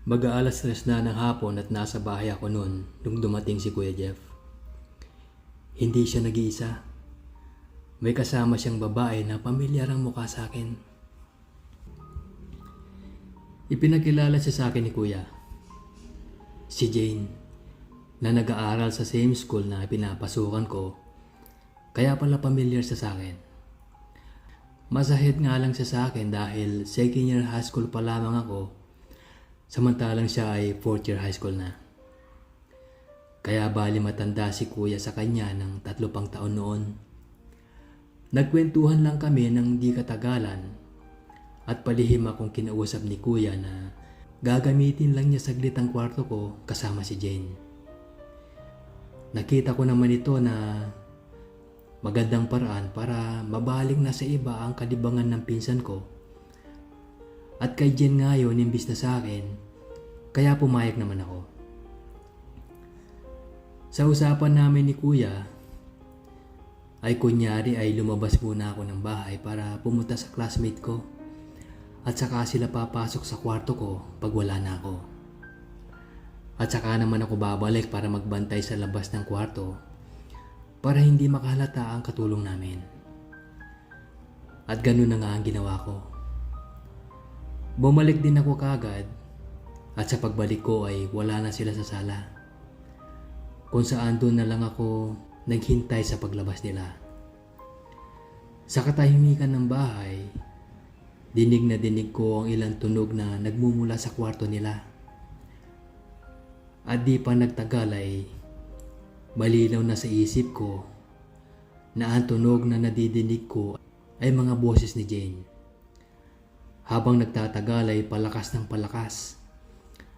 Mag-aalas 3 na ng hapon at nasa bahay ako noon nung dumating si Kuya Jeff. Hindi siya nag-iisa. May kasama siyang babae na pamilyar ang mukha sa akin. Ipinakilala siya sa akin ni Kuya. Si Jane, na nag-aaral sa same school na pinapasukan ko, kaya pala pamilyar siya sa akin. Masahid nga lang siya sa akin dahil second year high school pa lamang ako, samantalang siya ay 4th year high school na. Kaya bali matanda si Kuya sa kanya ng 3 pang taon noon. Nagkwentuhan lang kami ng di katagalan at palihim akong kinausap ni Kuya na gagamitin lang niya saglit ang kwarto ko kasama si Jane. Nakita ko naman ito na magandang paraan para mabaling na sa iba ang kalibangan ng pinsan ko. At kay Jen ngayon imbis na sa akin, kaya pumayag naman ako. Sa usapan namin ni Kuya, ay kunyari ay lumabas muna ako ng bahay para pumunta sa classmate ko at saka sila papasok sa kwarto ko pag wala na ako. At saka naman ako babalik para magbantay sa labas ng kwarto para hindi makahalata ang katulong namin. At ganun na nga ang ginawa ko. Bumalik din ako kagad at sa pagbalik ko ay wala na sila sa sala. Kung saan doon na lang ako naghintay sa paglabas nila. Sa katahimikan ng bahay, dinig na dinig ko ang ilang tunog na nagmumula sa kwarto nila. At di pa nagtagal ay malinaw na sa isip ko na ang tunog na nadidinig ko ay mga boses ni Jane. Habang nagtatagal ay palakas ng palakas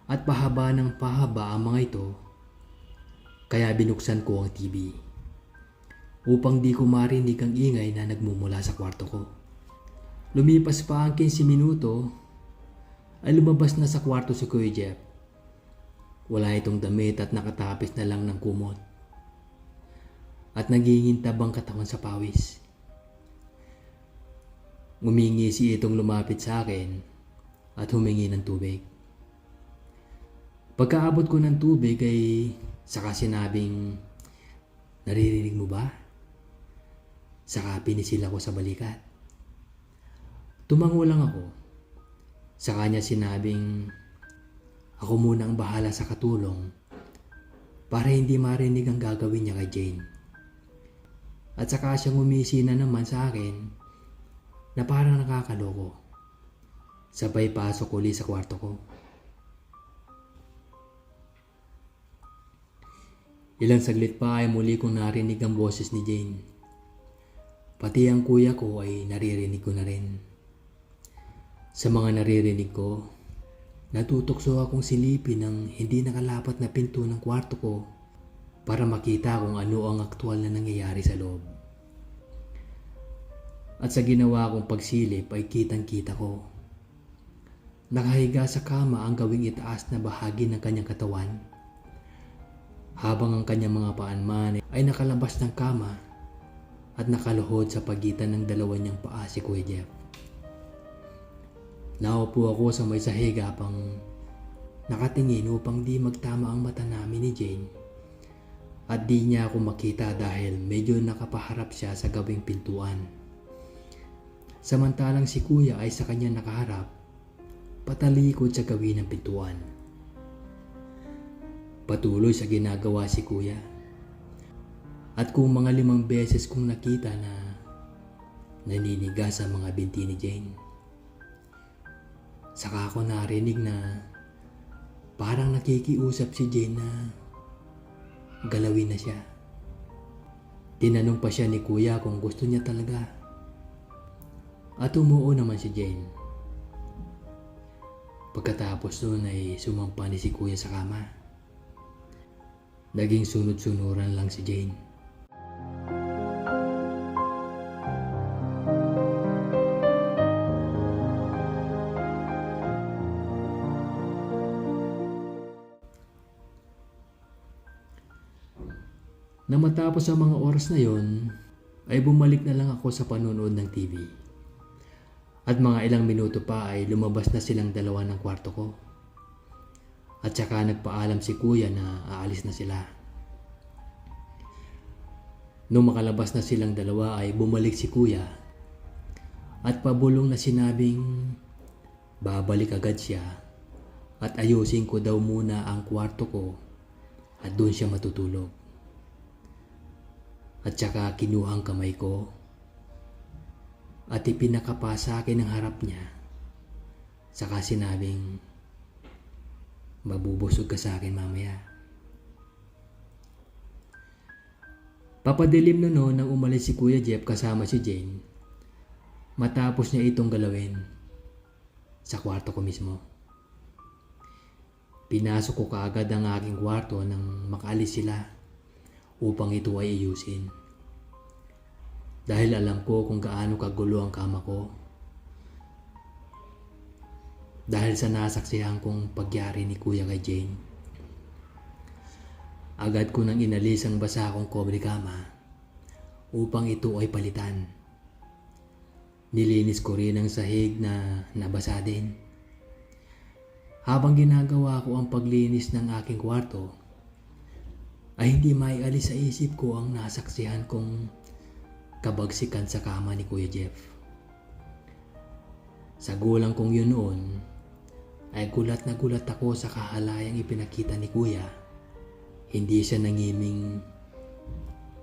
at pahaba ng pahaba ang mga ito, kaya binuksan ko ang TV upang di ko marinig ang ingay na nagmumula sa kwarto ko. Lumipas pa ang 15 minuto ay lumabas na sa kwarto si Kuya Jeff. Wala itong damit at nakatapis na lang ng kumot. At nangingintab ang katawan sa pawis. Ngumingi si itong lumapit sa akin at humingi ng tubig. Pagkaabot ko ng tubig ay saka sinabing, "Naririnig mo ba?" Saka pinisil ako sa balikat. Tumango lang ako. Sa kanya sinabing, ako muna ang bahala sa katulong para hindi marinig ang gagawin niya kay Jane. At saka siyang umisi na naman sa akin na parang nakakaloko. Sabay pasok uli sa kwarto ko. Ilang saglit pa ay muli kong narinig ang boses ni Jane. Pati ang kuya ko ay naririnig ko na rin. Sa mga naririnig ko, natutokso akong silipin ng hindi nakalapat na pinto ng kwarto ko para makita kung ano ang aktual na nangyayari sa loob. At sa ginawa kong pagsilip ay kitang-kita ko. Nakahiga sa kama ang gawing itaas na bahagi ng kanyang katawan, habang ang kanyang mga paanman ay nakalabas ng kama at nakaluhod sa pagitan ng dalawa niyang paa si Kuya Jeff. Naupo ako sa may sahig habang nakatingin upang di magtama ang mata namin ni Jane at di niya ako makita dahil medyo nakapaharap siya sa gawing pintuan. Samantalang si Kuya ay sa kanya nakaharap, patalikod sa gawin ng pintuan. Patuloy sa ginagawa si Kuya. At kung mga 5 beses kong nakita na naninigas sa mga binti ni Jane. Saka ako narinig na parang nakikiusap si Jane na galawin na siya. Tinanong pa siya ni Kuya kung gusto niya talaga. At umuo naman si Jane. Pagkatapos noon ay sumampa ni si Kuya sa kama. Naging sunod-sunuran lang si Jane. Na matapos ang mga oras na yon, ay bumalik na lang ako sa panonood ng TV. At mga ilang minuto pa ay lumabas na silang dalawa ng kwarto ko. At saka nagpaalam si kuya na aalis na sila. Nung makalabas na silang dalawa ay bumalik si kuya at pabulong na sinabing babalik agad siya at ayusin ko daw muna ang kwarto ko at doon siya matutulog. At saka kinuhang kamay ko at ipinakapa sa akin ang harap niya. Saka sinabing, mabubusog ka sa akin mamaya. Papadilim na noon nang umalis si Kuya Jeff kasama si Jane. Matapos niya itong galawin sa kwarto ko mismo. Pinasok ko kaagad ang aking kwarto nang makaalis sila upang ito ay ayusin. Dahil alam ko kung gaano kagulo ang kama ko. Dahil sa nasaksihan kong pagyari ni Kuya kay Jane. Agad ko nang inalis ang basa kong kobre kama upang ito ay palitan. Nilinis ko rin ang sahig na nabasa din. Habang ginagawa ko ang paglinis ng aking kwarto, ay hindi maialis sa isip ko ang nasaksihan kong kabagsikan sa kama ni Kuya Jeff. Sa gulang kong yun noon, ay gulat na gulat ako sa kahalayang ipinakita ni Kuya. Hindi siya nangiming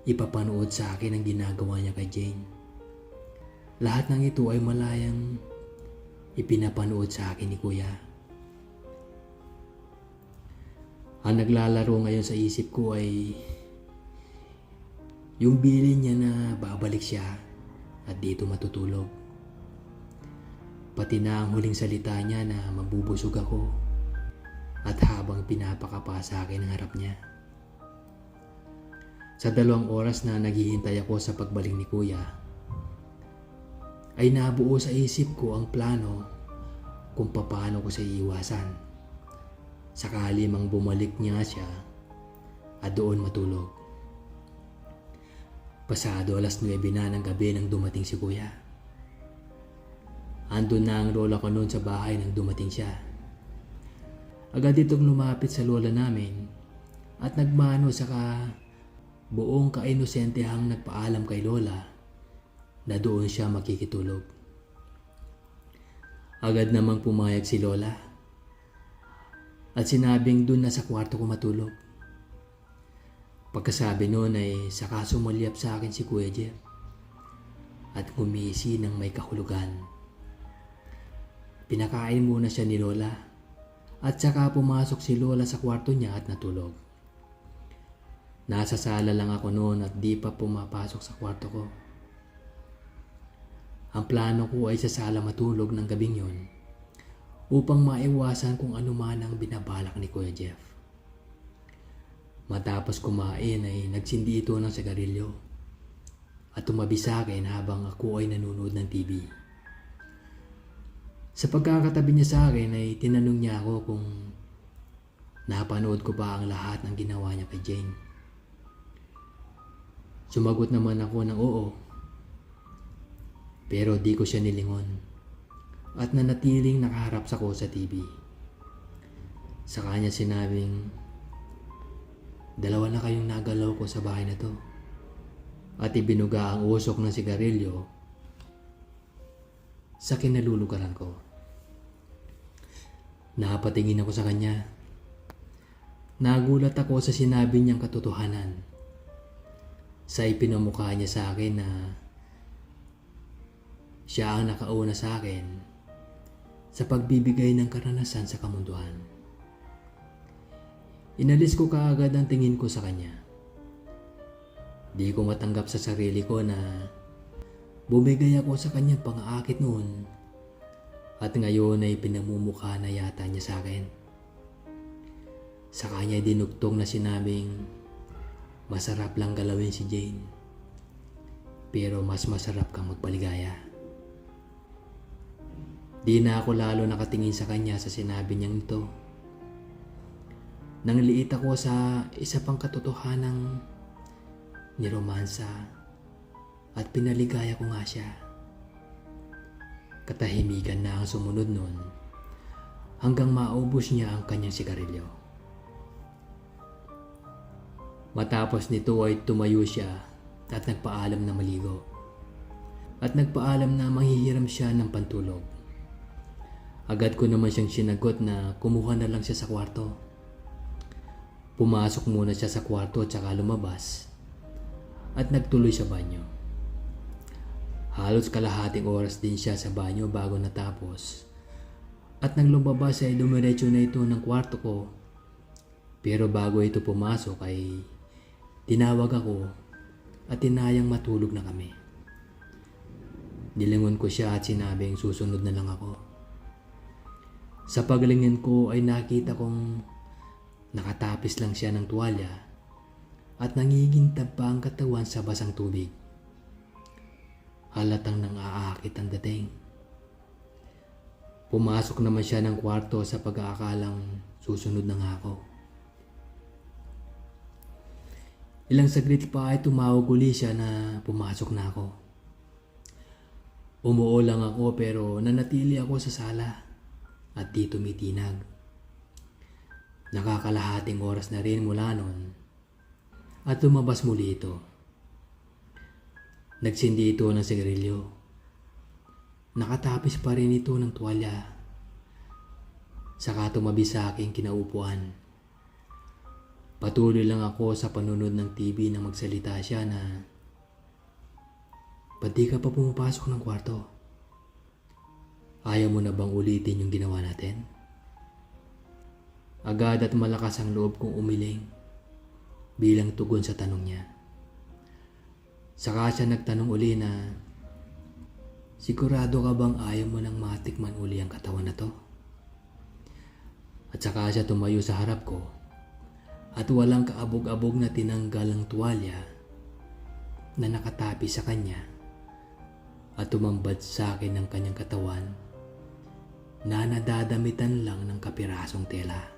ipapanood sa akin ang ginagawa niya kay Jane. Lahat ng ito ay malayang ipinapanood sa akin ni Kuya. Ang naglalaro ngayon sa isip ko ay yung bilin niya na babalik siya at dito matutulog. Pati na ang huling salita niya na mabubusog ako at habang pinapakapa sa akin ang harap niya. Sa 2 oras na naghihintay ako sa pagbalik ni Kuya, ay nabuo sa isip ko ang plano kung paano ko siya iiwasan. Sakali mang bumalik niya siya at doon matulog. Pasado 9:00 na ng gabi nang dumating si Kuya. Andun na ang lola ko noon sa bahay nang dumating siya. Agad itong lumapit sa lola namin at nagmano saka buong kainosentehang nagpaalam kay lola na doon siya makikitulog. Agad namang pumayag si lola at sinabing doon na sa kwarto ko matulog. Pagkasabi noon ay saka sumulyap sa akin si Kuya Jeff at gumisi ng may kahulugan. Pinakain muna siya ni Lola at saka pumasok si Lola sa kwarto niya at natulog. Nasa sala lang ako noon at di pa pumapasok sa kwarto ko. Ang plano ko ay sa sala matulog ng gabing yon upang maiwasan kung ano man ang binabalak ni Kuya Jeff. Matapos kumain ay nagsindi ito ng sigarilyo at tumabi sa akin habang ako ay nanonood ng TV. Sa pagkakatabi niya sa akin ay tinanong niya ako kung napanood ko ba ang lahat ng ginawa niya kay Jane. Sumagot naman ako ng oo, pero di ko siya nilingon at nanatiling nakaharap ako sa TV. Sa kanya sinabing, 2 na kayong nagalaw ko sa bahay na to. At ibinuga ang usok ng sigarilyo sa kinalulugaran ko. Napatingin ako sa kanya. Nagulat ako sa sinabi niyang katotohanan. Sa ipinamukha niya sa akin na siya ang nakauna sa akin sa pagbibigay ng karanasan sa kamunduhan. Inalis ko kaagad ang tingin ko sa kanya. Di ko matanggap sa sarili ko na bumigay ako sa kanyang pang-aakit noon at ngayon ay pinamumukha na yata niya sa akin. Sa kanya dinugtong na sinabing masarap lang galawin si Jane pero mas masarap kang magpaligaya. Di na ako lalo nakatingin sa kanya sa sinabi niyang ito. Nangliit ako sa isa pang katotohanang niromansa at pinaligaya ko nga siya. Katahimikan na ang sumunod nun hanggang maubos niya ang kanyang sigarilyo. Matapos nito ay tumayo siya at nagpaalam na maligo. At nagpaalam na manghihiram siya ng pantulog. Agad ko naman siyang sinagot na kumuha na lang siya sa kwarto. Pumasok muna siya sa kwarto at saka lumabas at nagtuloy sa banyo. Halos kalahating oras din siya sa banyo bago natapos. At nang lumabas ay dumiretso na ito ng kwarto ko. Pero bago ito pumasok ay tinawag ako at tinayang matulog na kami. Nilingon ko siya at sinabing susunod na lang ako. Sa paglingin ko ay nakita kong nakatapis lang siya ng tuwalya at nangigintab pa ang katawan sa basang tubig. Halatang nang-aakit ang dating. Pumasok naman siya ng kwarto sa pag-aakalang susunod na nga ako. Ilang saglit pa ay tumawag uli siya na pumasok na ako. Umuo lang ako pero nanatili ako sa sala at di tumitinag. Nakakalahating oras na rin mula nun at lumabas muli ito. Nagsindi ito ng sigarilyo. Nakatapis pa rin ito ng tuwalya. Saka tumabi sa aking kinaupuan. Patuloy lang ako sa panunod ng TV nang magsalita siya na, "Ba't di ka pa pumapasok ng kwarto? Ayaw mo na bang ulitin yung ginawa natin?" Agad at malakas ang loob kong umiling bilang tugon sa tanong niya. Saka siya nagtanong uli na, "Sigurado ka bang ayaw mo nang matikman uli ang katawan na to?" At saka siya tumayo sa harap ko at walang kaabog-abog na tinanggal ang tuwalya na nakatapi sa kanya at tumambad sa akin ng kanyang katawan na nadadamitan lang ng kapirasong tela.